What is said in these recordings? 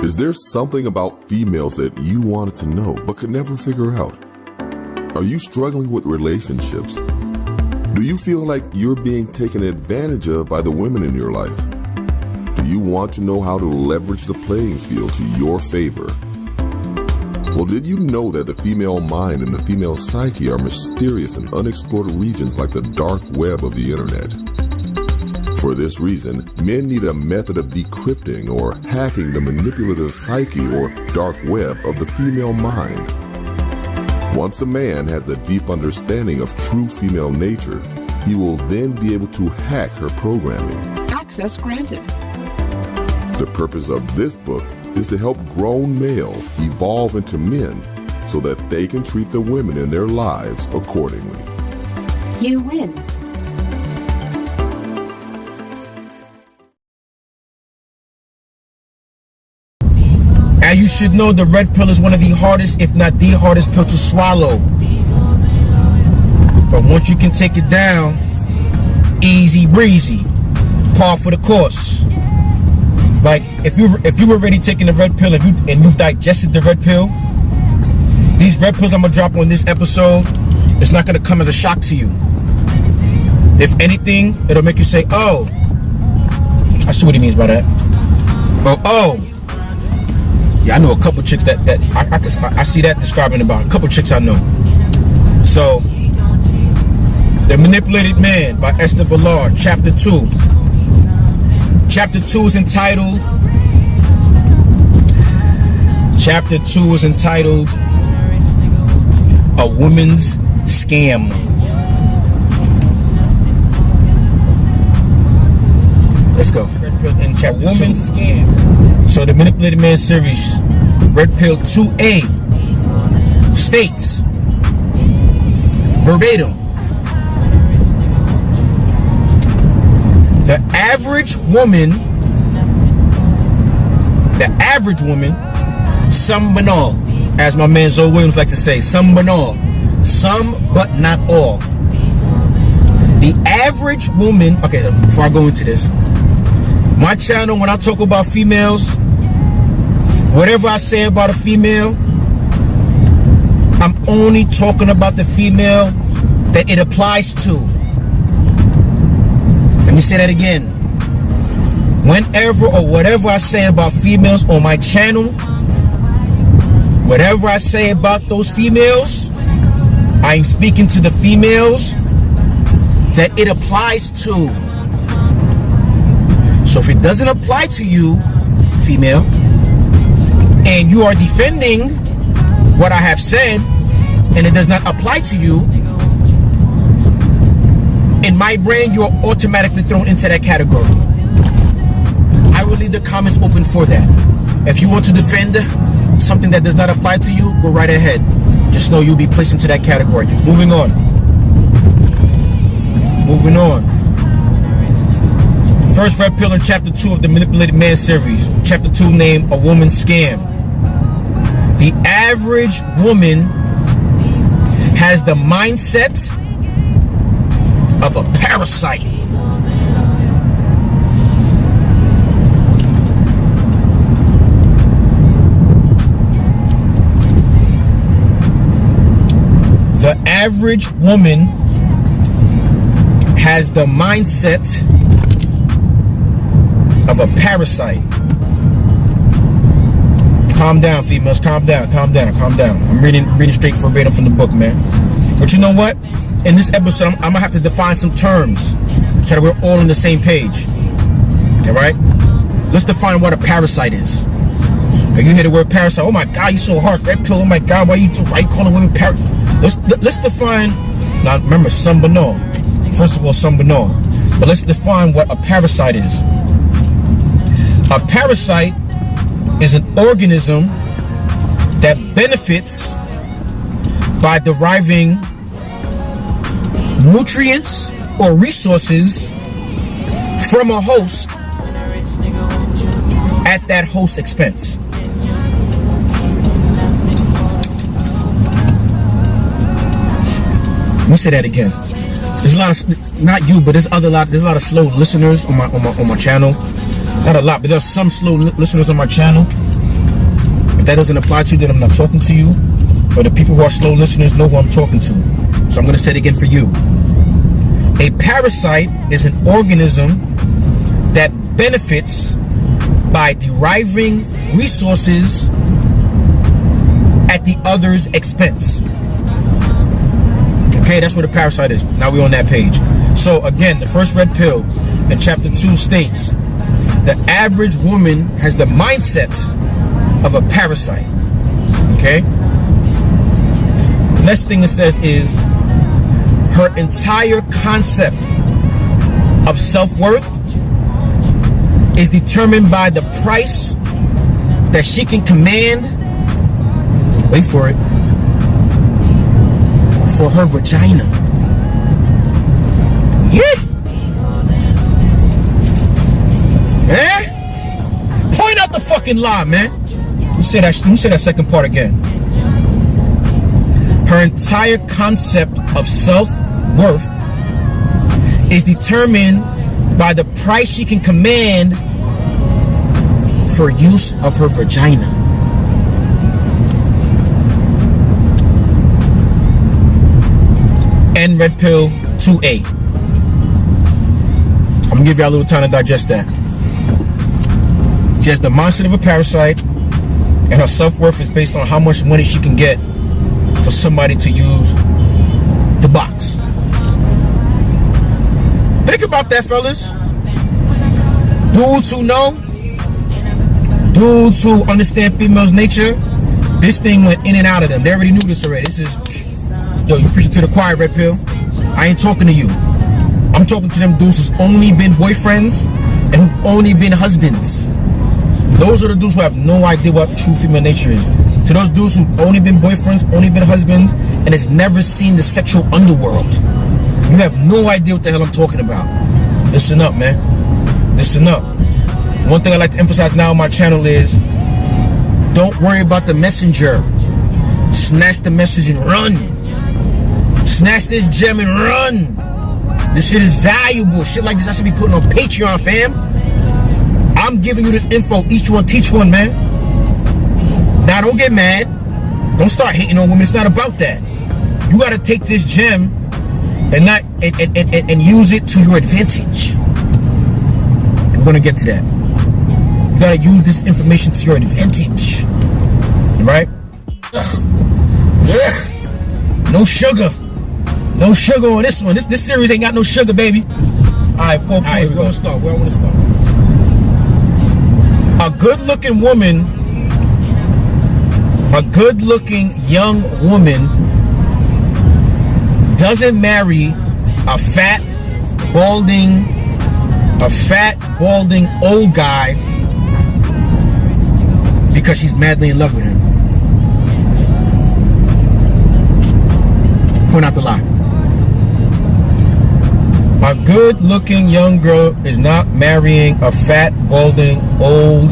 Is there something about females that you wanted to know but could never figure out? Are you struggling with relationships? Do you feel like you're being taken advantage of by the women in your life? Do you want to know how to leverage the playing field to your favor? Well, did you know that the female mind and the female psyche are mysterious and unexplored regions like the dark web of the internet? For this reason, men need a method of decrypting or hacking the manipulative psyche or dark web of the female mind. Once a man has a deep understanding of true female nature, he will then be able to hack her programming. Access granted. The purpose of this book is to help grown males evolve into men so that they can treat the women in their lives accordingly. You win. As you should know, the red pill is one of the hardest, if not the hardest pill to swallow. But once you can take it down, easy breezy, par for the course. Like if you were already taking the red pill and you've digested the red pill, these red pills I'm gonna drop on this episode, it's not gonna come as a shock to you. If anything, it'll make you say, "Oh, I see what he means by that." Oh. Yeah, I know a couple chicks that I see that describing about a couple chicks I know. So, The Manipulated Man by Esther Villard, Chapter 2. Chapter 2 is entitled A Woman's Scam. Let's go. In chapter 2. Woman's Scam. So the Manipulated Man series, Red Pill 2A, states, verbatim, the average woman, some but all, as my man Zoe Williams likes to say, some but all, some but not all. The average woman, okay, before I go into this, my channel, when I talk about females, whatever I say about a female, I'm only talking about the female that it applies to. Let me say that again. Whenever or whatever I say about females on my channel, whatever I say about those females, I'm speaking to the females that it applies to. So if it doesn't apply to you, female, and you are defending what I have said, and it does not apply to you, in my brain, you are automatically thrown into that category. I will leave the comments open for that. If you want to defend something that does not apply to you, go right ahead. Just know you'll be placed into that category. Moving on. First red pill in chapter 2 of the Manipulated Man series. Chapter 2 named A Woman's Scam. The average woman has the mindset of a parasite. The average woman has the mindset of a parasite. Calm down, females. Calm down. I'm reading straight verbatim from the book, man. But you know what? In this episode, I'm gonna have to define some terms so that we're all on the same page. All right? Let's define what a parasite is. Like you hear the word parasite, oh my God, you so harsh. Red pill, oh my God, why you calling women parasites? Let's define. Now remember, some banal. First of all, some banal. But let's define what a parasite is. A parasite is an organism that benefits by deriving nutrients or resources from a host at that host's expense. Let me say that again. There's a lot of, not you, but there's a lot of slow listeners on my channel. Not a lot, but there's some slow listeners on my channel. If that doesn't apply to you, then I'm not talking to you. But the people who are slow listeners know who I'm talking to. So I'm going to say it again for you. A parasite is an organism that benefits by deriving resources at the other's expense. Okay, that's what a parasite is. Now we're on that page. So again, the first red pill in chapter 2 states, the average woman has the mindset of a parasite. Okay? The next thing it says is her entire concept of self-worth is determined by the price that she can command, wait for it, for her vagina. Yeah. Eh? Point out the fucking lie, man. Let me say that second part again. Her entire concept of self-worth is determined by the price she can command for use of her vagina. And red pill 2A. I'm gonna give y'all a little time to digest that. She has the mindset of a parasite, and her self-worth is based on how much money she can get for somebody to use the box. Think about that, fellas. Dudes who know, dudes who understand females' nature, this thing went in and out of them. They already knew this already. This is, yo, you preaching to the choir, red pill. I ain't talking to you. I'm talking to them dudes who's only been boyfriends and who've only been husbands. Those are the dudes who have no idea what true female nature is. To those dudes who've only been boyfriends, only been husbands, and has never seen the sexual underworld, you have no idea what the hell I'm talking about. Listen up, man. Listen up. One thing I like to emphasize now on my channel is, don't worry about the messenger. Snatch the message and run. Snatch this gem and run. This shit is valuable. Shit like this I should be putting on Patreon, fam. I'm giving you this info. Each one teach one, man. Now don't get mad. Don't start hating on women. It's not about that. You gotta take this gem and not and use it to your advantage. We're gonna get to that. You gotta use this information to your advantage. Right? Ugh. Ugh. No sugar. No sugar on this one. This series ain't got no sugar, baby. Alright, 4 points. We're gonna start. Where I wanna start. A good-looking woman, a good-looking young woman doesn't marry a fat, balding old guy because she's madly in love with him. Point out the lie. A good-looking young girl is not marrying a fat, balding, old,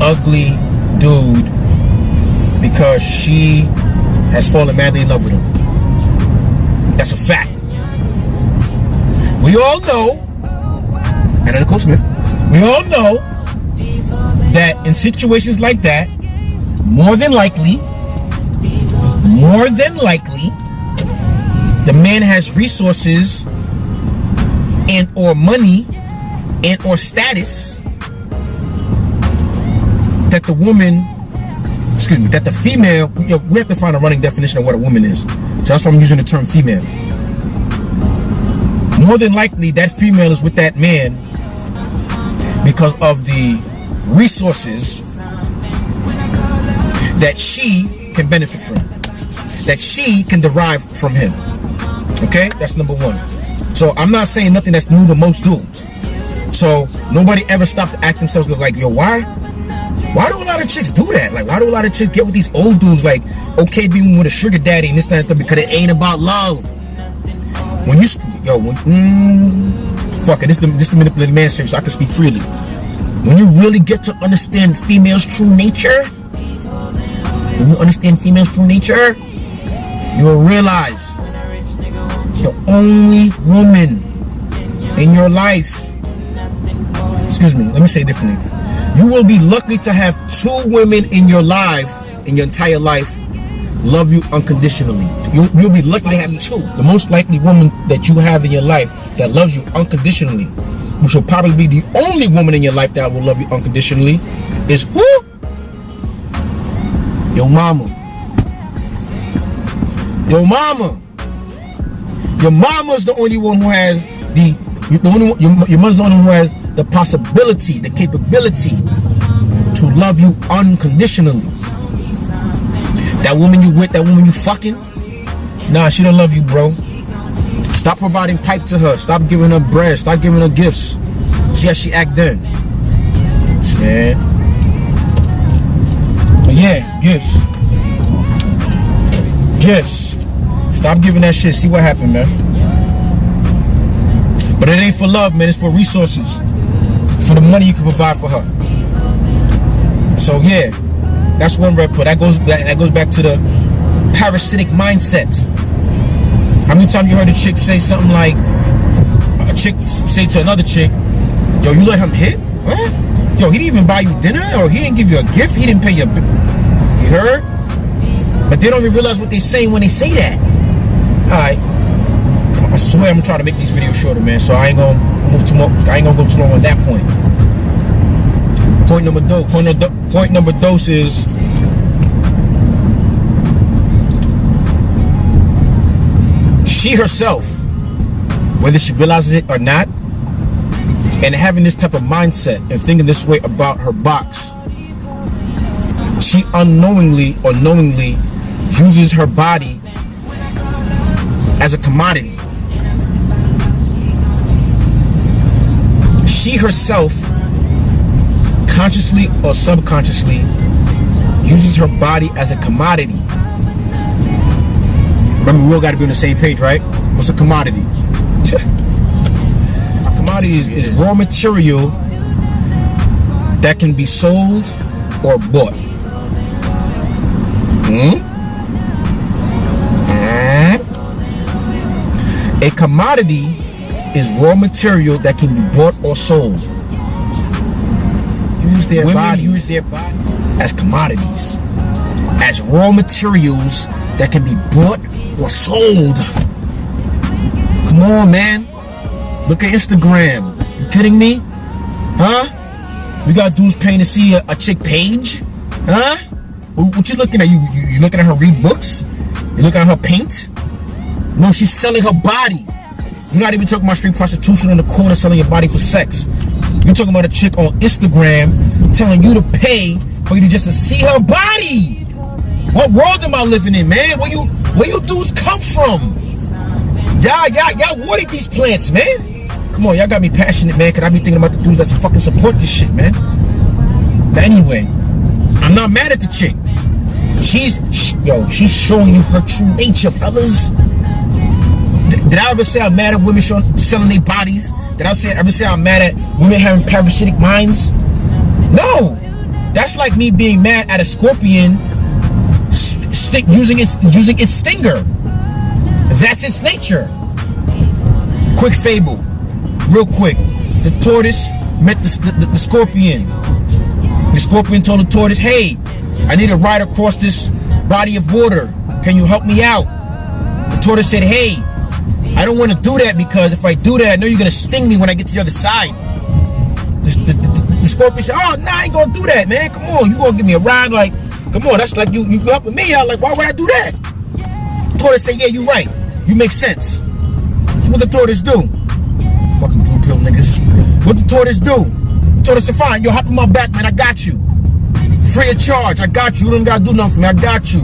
ugly dude because she has fallen madly in love with him. That's a fact. We all know, and Nicole Smith, we all know that in situations like that, more than likely, the man has resources and or money and or status that the woman, that the female, we have to find a running definition of what a woman is. So that's why I'm using the term female. More than likely that female is with that man because of the resources that she can benefit from, that she can derive from him. Okay, that's number one. So I'm not saying nothing that's new to most dudes. So nobody ever stopped to ask themselves, like, yo, why do a lot of chicks do that? Like, why do a lot of chicks get with these old dudes, like, okay, being with a sugar daddy and this, that, and that, because it ain't about love. When you, fuck it, this the manipulated man series, so I can speak freely. When you really get to understand females' true nature, you will realize the only woman in your life, excuse me, let me say it differently. You will be lucky to have 2 women in your life, in your entire life, love you unconditionally. You'll be lucky to have 2. The most likely woman that you have in your life that loves you unconditionally, which will probably be the only woman in your life that will love you unconditionally, is who? Your mama. Your mama. Your mama's the only one who has your mother's the only one who has the possibility, the capability to love you unconditionally. That woman you with, that woman you fucking, nah, she don't love you, bro. Stop providing pipe to her. Stop giving her bread. Stop giving her gifts. See how she act then. Yeah. But yeah, gifts. Gifts. Stop giving that shit. See what happened, man. But it ain't for love, man. It's for resources. For the money you can provide for her. So yeah, that's one red pill. That goes back to the parasitic mindset. How many times you heard a chick say something like, a chick say to another chick, yo, you let him hit? What? Yo, he didn't even buy you dinner, or he didn't give you a gift, he didn't pay your bill. You heard? But they don't even realize what they're saying when they say that. Alright. I swear I'm gonna try to make these videos shorter, man, so I ain't gonna go too long on that point. Point number dose is she herself, whether she realizes it or not, and having this type of mindset and thinking this way about her box, she unknowingly or knowingly uses her body as a commodity. She herself, consciously or subconsciously, uses her body as a commodity. Remember, we all got to be on the same page, right? What's a commodity? A commodity is raw material that can be sold or bought. A commodity is raw material that can be bought or sold. Women use their body as commodities, as raw materials that can be bought or sold. Come on, man. Look at Instagram. You kidding me? Huh? We got dudes paying to see a chick page? Huh? What you looking at? You looking at her read books? You looking at her paint? No, she's selling her body. You're not even talking about street prostitution on the corner selling your body for sex. You're talking about a chick on Instagram telling you to pay for you to just to see her body. What world am I living in, man? Where you dudes come from? Y'all watered these plants, man. Come on, y'all got me passionate, man, because I be thinking about the dudes that fucking support this shit, man. But anyway, I'm not mad at the chick. She's showing you her true nature, fellas. Did I ever say I'm mad at women selling their bodies? Did I ever say I'm mad at women having parasitic minds? No. That's like me being mad at a scorpion using its stinger. That's its nature. Quick fable, real quick. The tortoise met the scorpion. The scorpion told the tortoise, "Hey, I need to ride across this body of water. Can you help me out?" The tortoise said, "Hey, I don't want to do that because if I do that, I know you're going to sting me when I get to the other side." The scorpion said, "Oh, nah, I ain't going to do that, man. Come on, you going to give me a ride? Like, come on, that's like you helping me out. Like, why would I do that?" The tortoise said, "Yeah, you're right. You make sense." So what the tortoise do? Fucking blue pill niggas. What the tortoise do? The tortoise said, "Fine, yo, hop on my back, man. I got you. Free of charge. I got you. You don't got to do nothing for me. I got you."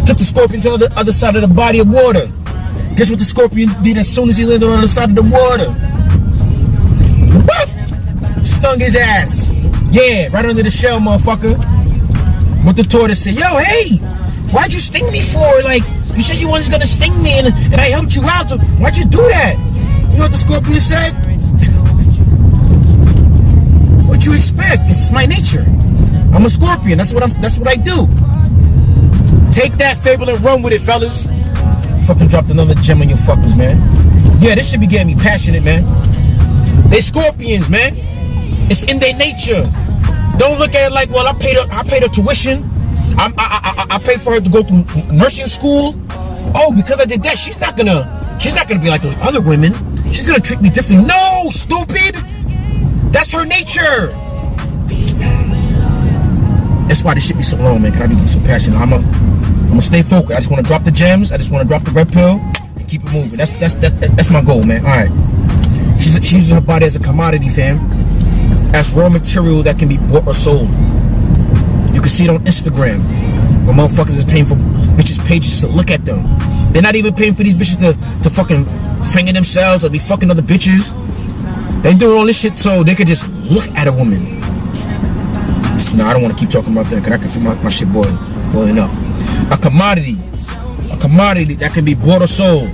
Took the scorpion to the other side of the body of water. Guess what the scorpion did as soon as he landed on the other side of the water? Stung his ass. Yeah, right under the shell, motherfucker. But the tortoise said, "Yo, hey, why'd you sting me for? Like, you said you wasn't gonna sting me and I helped you out. Why'd you do that?" You know what the scorpion said? "What you expect? It's my nature. I'm a scorpion. That's what I do." Take that fable and run with it, fellas. Fucking dropped another gem on your fuckers, man. Yeah, this should be getting me passionate, man. They scorpions, man. It's in their nature. Don't look at it like, well, I paid her tuition. I paid for her to go through nursing school. Oh, because I did that, she's not gonna be like those other women. She's gonna treat me differently. No, stupid. That's her nature. That's why this shit be so long, man. Cause I be getting so passionate. I'm gonna stay focused. I just want to drop the gems. I just want to drop the red pill and keep it moving. That's my goal, man. All right. She uses her body as a commodity, fam. As raw material that can be bought or sold. You can see it on Instagram, where motherfuckers is paying for bitches' pages to look at them. They're not even paying for these bitches to fucking finger themselves or be fucking other bitches. They doing all this shit so they could just look at a woman. No, I don't want to keep talking about that because I can feel my shit boiling up. A commodity that can be bought or sold.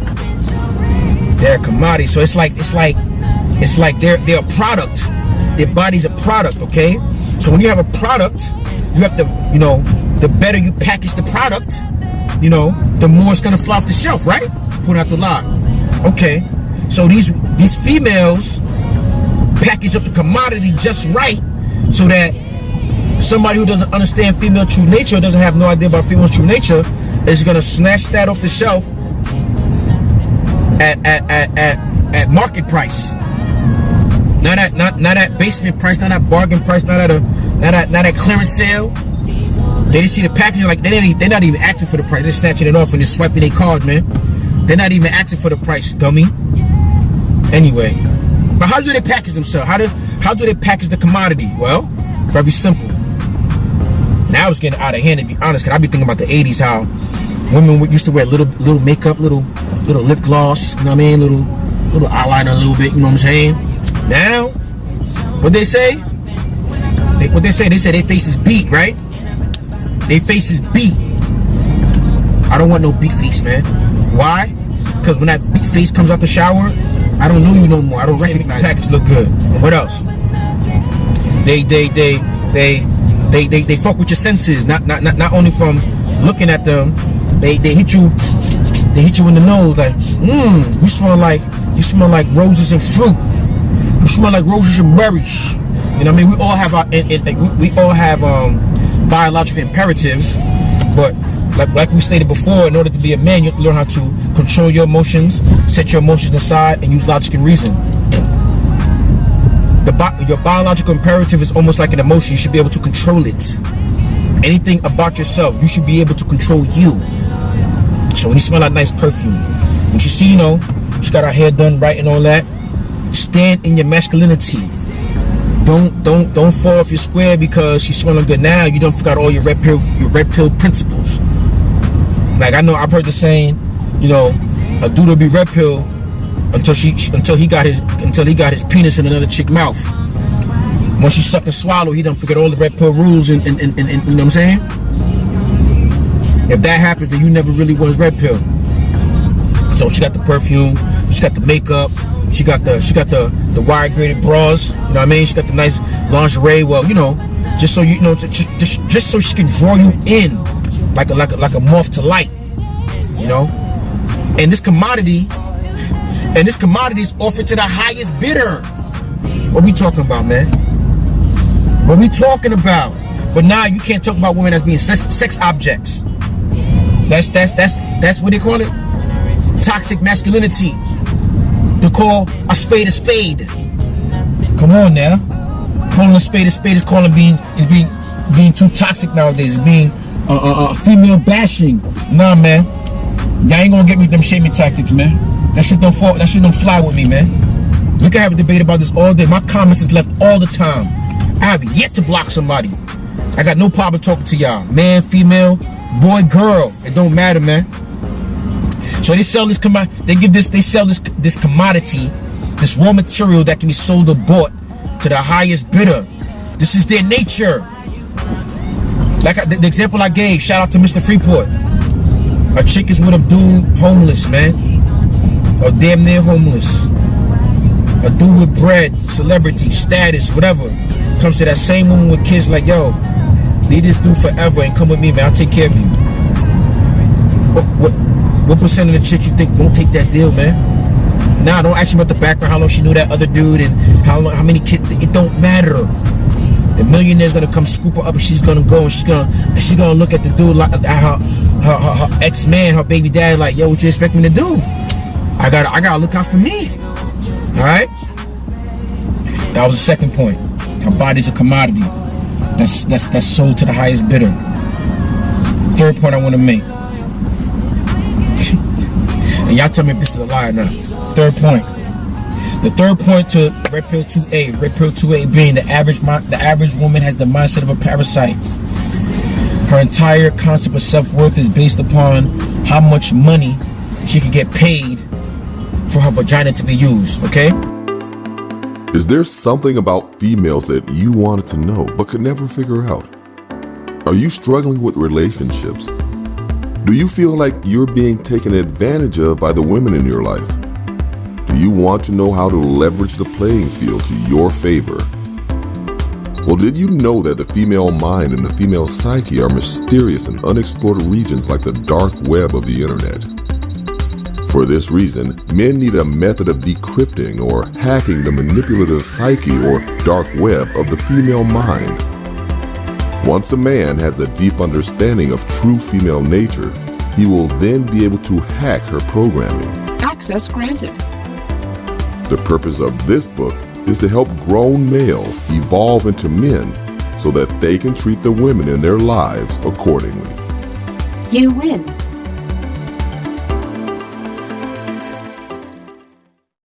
They're a commodity, so it's like they're a product. Their body's a product, okay? So when you have a product, you have to, the better you package the product, the more it's gonna fly off the shelf, right? Put out the lot. Okay. So these females package up the commodity just right so that somebody who doesn't understand female true nature, doesn't have no idea about female true nature, is gonna snatch that off the shelf at market price. Not at basement price, not at bargain price, not at clearance sale. They just see the packaging like they're not even asking for the price. They're snatching it off and just swiping their card, man. They're not even asking for the price, dummy. Anyway, but how do they package themselves? How do they package the commodity? Well, very simple. Now it's getting out of hand, to be honest, because I be thinking about the 80s, how women used to wear little makeup, little lip gloss, you know what I mean, little eyeliner a little bit, you know what I'm saying? Now, what they say? They say their face is beat, right? Their face is beat. I don't want no beat face, man. Why? Because when that beat face comes out the shower, I don't know you no more. I don't recognize. Package look good. What else? They fuck with your senses. Not only from looking at them, they hit you in the nose like, you smell like roses and fruit. You smell like roses and berries. You know what I mean? We all have biological imperatives, but like we stated before, in order to be a man, you have to learn how to control your emotions, set your emotions aside, and use logic and reason. Your biological imperative is almost like an emotion. You should be able to control it. Anything about yourself, you should be able to control you. So when you smell like nice perfume, when you see, she got her hair done right and all that, stand in your masculinity. Don't fall off your square because she's smelling good now. You don't forgot all your red pill principles. Like I've heard the saying, a dude will be red pill until he got his penis in another chick's mouth. Once she suck and swallow, he don't forget all the red pill rules and you know what I'm saying? If that happens, then you never really was red pill. So she got the perfume, she got the makeup, she got the wire graded bras, you know what I mean? She got the nice lingerie. Well, just so just so she can draw you in like a moth to light, And this commodity is offered to the highest bidder. What we talking about, man? What we talking about? But now you can't talk about women as being sex objects. That's what they call it. Toxic masculinity. To call a spade a spade. Come on now. Calling a spade is calling being too toxic nowadays. It's being female bashing. Nah, man. Y'all ain't gonna get me with them shaming tactics, man. That shit don't fly with me, man. We can have a debate about this all day. My comments is left all the time. I have yet to block somebody. I got no problem talking to y'all. Man, female, boy, girl. It don't matter, man. So they sell this they sell this commodity, this raw material that can be sold or bought to the highest bidder. This is their nature. Like the example I gave, shout out to Mr. Freeport. A chick is with a dude homeless, man. Or damn near homeless. A dude with bread, celebrity, status, whatever. Comes to that same woman with kids like, yo, leave this dude forever and come with me, man. I'll take care of you. What percent of the chicks you think won't take that deal, man? Now, don't ask me about the background, how long she knew that other dude, and how many kids. It don't matter. The millionaire's gonna come scoop her up, and she's gonna go, and she's gonna look at the dude like her ex-man, her baby dad, like, yo, what you expect me to do? I gotta look out for me. All right. That was the second point. Her body's a commodity. That's sold to the highest bidder. Third point I want to make. And y'all tell me if this is a lie or not. Third point. The third point to Red Pill 2A. Red Pill 2A being the average woman has the mindset of a parasite. Her entire concept of self-worth is based upon how much money she can get paid for her vagina to be used, okay? Is there something about females that you wanted to know but could never figure out? Are you struggling with relationships? Do you feel like you're being taken advantage of by the women in your life? Do you want to know how to leverage the playing field to your favor? Well, did you know that the female mind and the female psyche are mysterious and unexplored regions like the dark web of the internet? For this reason, men need a method of decrypting or hacking the manipulative psyche or dark web of the female mind. Once a man has a deep understanding of true female nature, he will then be able to hack her programming. Access granted. The purpose of this book is to help grown males evolve into men so that they can treat the women in their lives accordingly. You win.